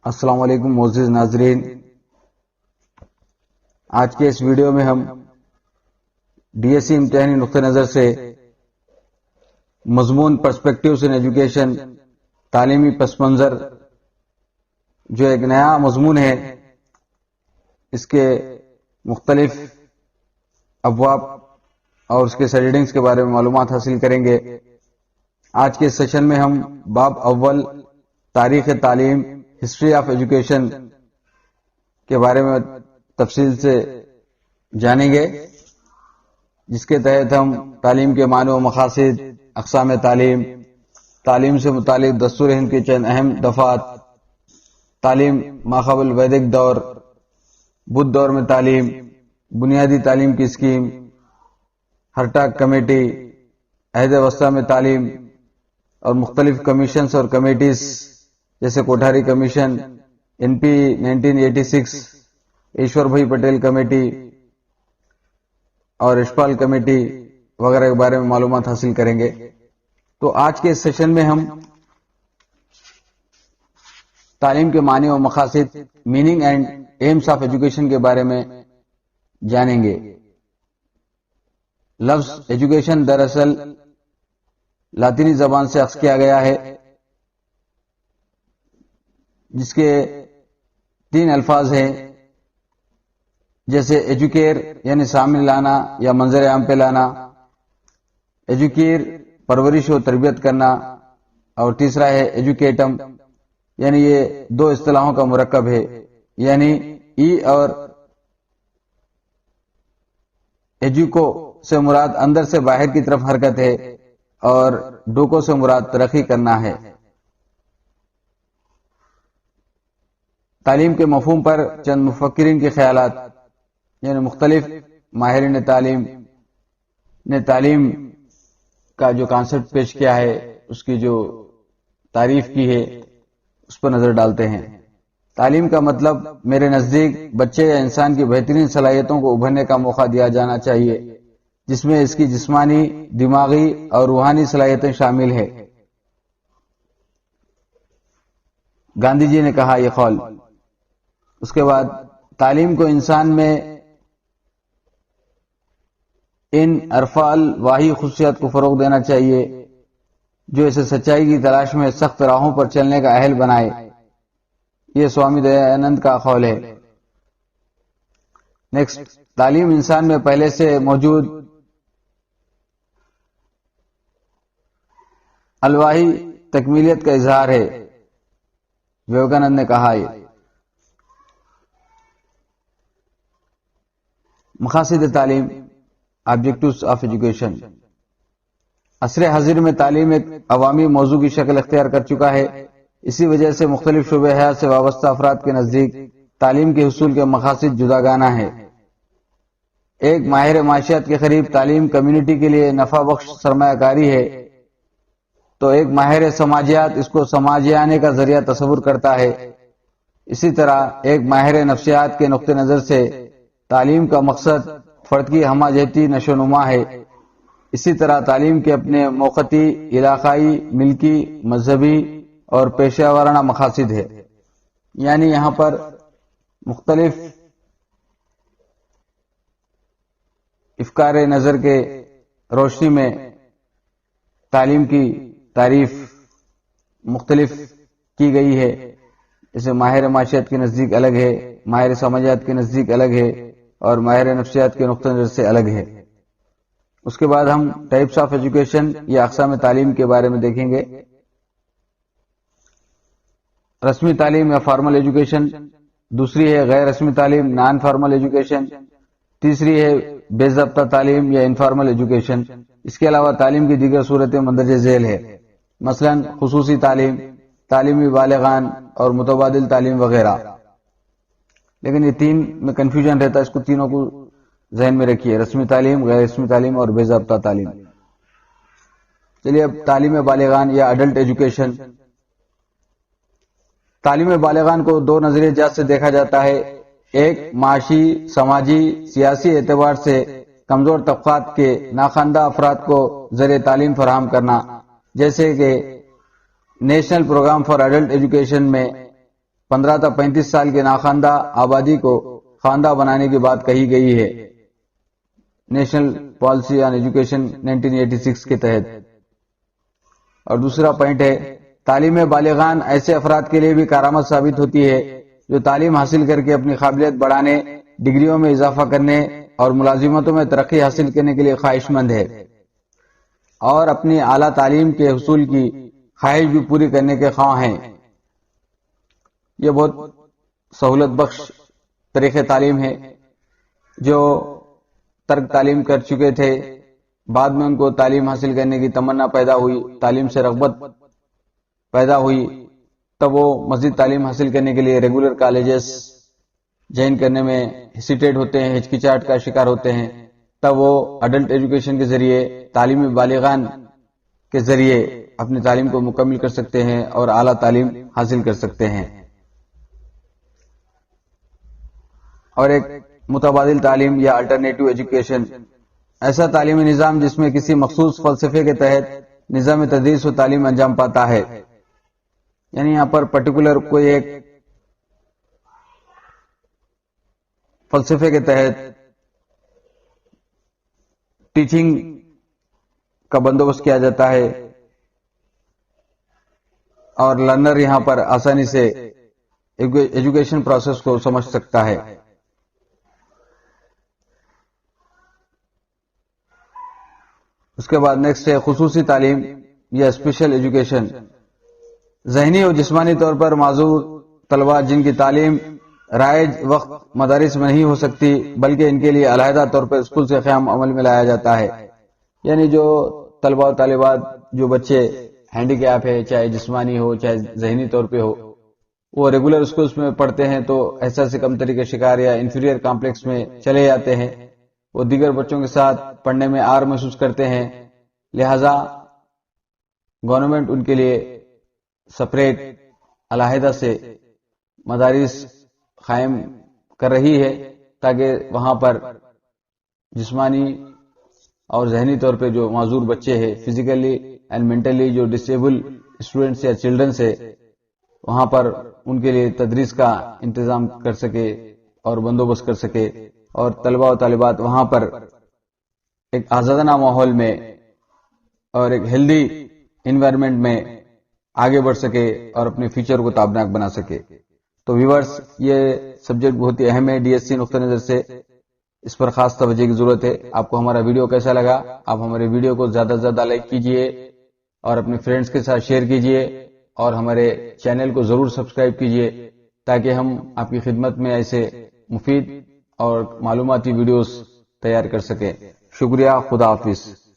السلام علیکم معزز ناظرین، آج کے اس ویڈیو میں ہم ڈی ایس سی امتحانی نقطہ نظر سے مضمون پرسپیکٹیوز ان ایجوکیشن، تعلیمی پس منظر، جو ایک نیا مضمون ہے، اس کے مختلف ابواب اور اس کے سیڈنگز کے بارے میں معلومات حاصل کریں گے۔ آج کے سیشن میں ہم باب اول تاریخ تعلیم، ہسٹری آف ایجوکیشن کے بارے میں تفصیل سے جانیں گے، جس کے تحت ہم تعلیم کے معنی و مقاصد، اقسام تعلیم، تعلیم سے متعلق دستور ہند کے چند اہم دفعات، تعلیم ماقبل ویدک دور، بدھ دور میں تعلیم، بنیادی تعلیم کی اسکیم، ہرٹاک کمیٹی، عہد وسطیٰ میں تعلیم اور مختلف کمیشنز اور کمیٹیز جیسے Kothari commission, N P 1986، Ishwar بھائی پٹیل کمیٹی اور اشپال کمیٹی وغیرہ کے بارے میں معلومات حاصل کریں گے۔ تو آج کے اس سیشن میں ہم تعلیم کے معنی و مقاصد، meaning and aims of education کے بارے میں جانیں گے۔ لفظ ایجوکیشن دراصل لاطینی زبان سے اخذ کیا گیا ہے، جس کے 3 الفاظ ہیں، جیسے ایجوکیئر یعنی سامنے لانا یا منظر عام پہ لانا، ایجوکیئر پرورش و تربیت کرنا، اور تیسرا ہے ایجوکیٹم، یعنی یہ 2 اصطلاحوں کا مرکب ہے، یعنی ای اور ایجوکو سے مراد اندر سے باہر کی طرف حرکت ہے، اور ڈوکو سے مراد ترقی کرنا ہے۔ تعلیم کے مفہوم پر چند مفکرین کے خیالات، یعنی مختلف ماہرین تعلیم نے تعلیم کا جو کانسیپٹ پیش کیا ہے، اس کی جو تعریف کی ہے، اس پر نظر ڈالتے ہیں۔ تعلیم کا مطلب میرے نزدیک بچے یا انسان کی بہترین صلاحیتوں کو ابھرنے کا موقع دیا جانا چاہیے، جس میں اس کی جسمانی، دماغی اور روحانی صلاحیتیں شامل ہیں۔ گاندھی جی نے کہا یہ قول۔ اس کے بعد تعلیم کو انسان میں ان ارفع الواحی خصوصیات کو فروغ دینا چاہیے جو اسے سچائی کی تلاش میں سخت راہوں پر چلنے کا اہل بنائے۔ یہ سوامی دیانند کا قول ہے۔ نیکسٹ، تعلیم انسان میں پہلے سے موجود الواحی تکمیلیت کا اظہار ہے۔ ویویکانند نے کہا یہ۔ مقاصد تعلیم، آبجیکٹوز آف ایجوکیشن۔ عصر حاضر میں تعلیم ایک عوامی موضوع کی شکل اختیار کر چکا ہے۔ اسی وجہ سے مختلف شعبہ حیات سے وابستہ افراد کے نزدیک تعلیم کے حصول کے مقاصد جداگانہ ہے۔ ایک ماہر معاشیات کے قریب تعلیم کمیونٹی کے لیے نفع بخش سرمایہ کاری ہے، تو ایک ماہر سماجیات اس کو سماجیانے کا ذریعہ تصور کرتا ہے۔ اسی طرح ایک ماہر نفسیات کے نقطہ نظر سے تعلیم کا مقصد فرد کی ہمہ جہتی نشو و نما ہے۔ اسی طرح تعلیم کے اپنے موقتی، علاقائی، ملکی، مذہبی اور پیشہ ورانہ مقاصد ہے۔ یعنی یہاں پر مختلف افکار نظر کے روشنی میں تعلیم کی تعریف مختلف کی گئی ہے۔ جیسے ماہر معاشیات کے نزدیک الگ ہے، ماہر سماجیات کے نزدیک الگ ہے، اور ماہر نفسیات کے نقطہ نظر سے الگ ہے۔ اس کے بعد ہم ٹائپس آف ایجوکیشن یا اقسام تعلیم کے بارے میں دیکھیں گے۔ رسمی تعلیم یا فارمل ایجوکیشن، دوسری ہے غیر رسمی تعلیم، نان فارمل ایجوکیشن، تیسری ہے بے ضابطہ تعلیم یا انفارمل ایجوکیشن۔ اس کے علاوہ تعلیم کی دیگر صورتیں مندرجہ ذیل ہے، مثلا خصوصی تعلیم، تعلیمی بالغان اور متبادل تعلیم وغیرہ۔ لیکن یہ 3 میں کنفیوژن رہتا ہے، اس کو تینوں کو ذہن میں رکھیے، رسمی تعلیم، غیر رسمی تعلیم اور بے ضابطہ تعلیم۔ چلیے اب تعلیم بالغان یا اڈلٹ ایجوکیشن۔ تعلیم بالغان کو 2 نظریہ جات سے دیکھا جاتا ہے۔ ایک، معاشی، سماجی، سیاسی اعتبار سے کمزور طبقات کے ناخواندہ افراد کو ذریعہ تعلیم فراہم کرنا، جیسے کہ national programme for adult education میں 15 تا 35 سال کے ناخواندہ آبادی کو خواندہ بنانے کی بات کہی گئی ہے نیشنل پالیسی آن ایجوکیشن 1986 کے تحت۔ اور دوسرا پوائنٹ ہے تعلیم بالغان ایسے افراد کے لیے بھی کارآمد ثابت ہوتی ہے جو تعلیم حاصل کر کے اپنی قابلیت بڑھانے، ڈگریوں میں اضافہ کرنے اور ملازمتوں میں ترقی حاصل کرنے کے لیے خواہش مند ہے اور اپنی اعلیٰ تعلیم کے حصول کی خواہش بھی پوری کرنے کے خواہاں ہیں۔ یہ بہت سہولت بخش طریقہ تعلیم ہے۔ جو ترک تعلیم کر چکے تھے بعد میں ان کو تعلیم حاصل کرنے کی تمنا پیدا ہوئی، تعلیم سے رغبت پیدا ہوئی، تب وہ مزید تعلیم حاصل کرنے کے لیے ریگولر کالجز جوائن کرنے میں ہیسیٹیٹ ہوتے ہیں، ہچکچاہٹ کا شکار ہوتے ہیں، تب وہ اڈلٹ ایجوکیشن کے ذریعے تعلیمی بالغان کے ذریعے اپنی تعلیم کو مکمل کر سکتے ہیں اور اعلیٰ تعلیم حاصل کر سکتے ہیں۔ اور ایک متبادل تعلیم یا الٹرنیٹو ایجوکیشن ایسا تعلیمی نظام جس میں کسی مخصوص فلسفے کے تحت نظام تدریس و تعلیم انجام پاتا ہے، یعنی یہاں پر پرٹیکولر کوئی ایک فلسفے کے تحت ٹیچنگ کا بندوبست کیا جاتا ہے اور لرنر یہاں پر آسانی سے ایجوکیشن پروسیس کو سمجھ سکتا ہے۔ اس کے بعد نیکسٹ ہے خصوصی تعلیم یا اسپیشل ایجوکیشن۔ ذہنی اور جسمانی طور پر معذور طلباء جن کی تعلیم رائج وقت مدارس میں نہیں ہو سکتی بلکہ ان کے لیے علیحدہ طور پر اسکول سے قیام عمل میں لایا جاتا ہے، یعنی جو طلباء و طالبات جو بچے ہینڈی کیپ ہے، چاہے جسمانی ہو چاہے ذہنی طور پہ ہو، وہ ریگولر اسکولز میں پڑھتے ہیں تو احساس کمتری کے شکار یا انفیریئر کمپلیکس میں چلے جاتے ہیں، وہ دیگر بچوں کے ساتھ پڑھنے میں آر محسوس کرتے ہیں، لہذا گورنمنٹ ان کے لیے سپریٹ علیحدہ سے مدارس قائم کر رہی ہے تاکہ وہاں پر جسمانی اور ذہنی طور پہ جو معذور بچے ہیں، فزیکلی اینڈ مینٹلی جو ڈسیبل اسٹوڈنٹس یا چلڈرنس ہے، وہاں پر ان کے لیے تدریس کا انتظام کر سکے اور بندوبست کر سکے اور طلباء و طالبات وہاں پر ایک آزادانہ ماحول میں اور ایک ہیلدی انوائرمنٹ میں آگے بڑھ سکے اور اپنے فیوچر کو تابناک بنا سکے۔ تو ویورز، یہ سبجیکٹ بہت ہی اہم ہے ڈی ایس سی نقطہ نظر سے، اس پر خاص توجہ کی ضرورت ہے۔ آپ کو ہمارا ویڈیو کیسا لگا؟ آپ ہمارے ویڈیو کو زیادہ سے زیادہ لائک کیجئے اور اپنے فرینڈز کے ساتھ شیئر کیجئے اور ہمارے چینل کو ضرور سبسکرائب کیجئے تاکہ ہم آپ کی خدمت میں ایسے مفید اور معلوماتی ویڈیوز تیار کر سکیں۔ شکریہ، خدا حافظ۔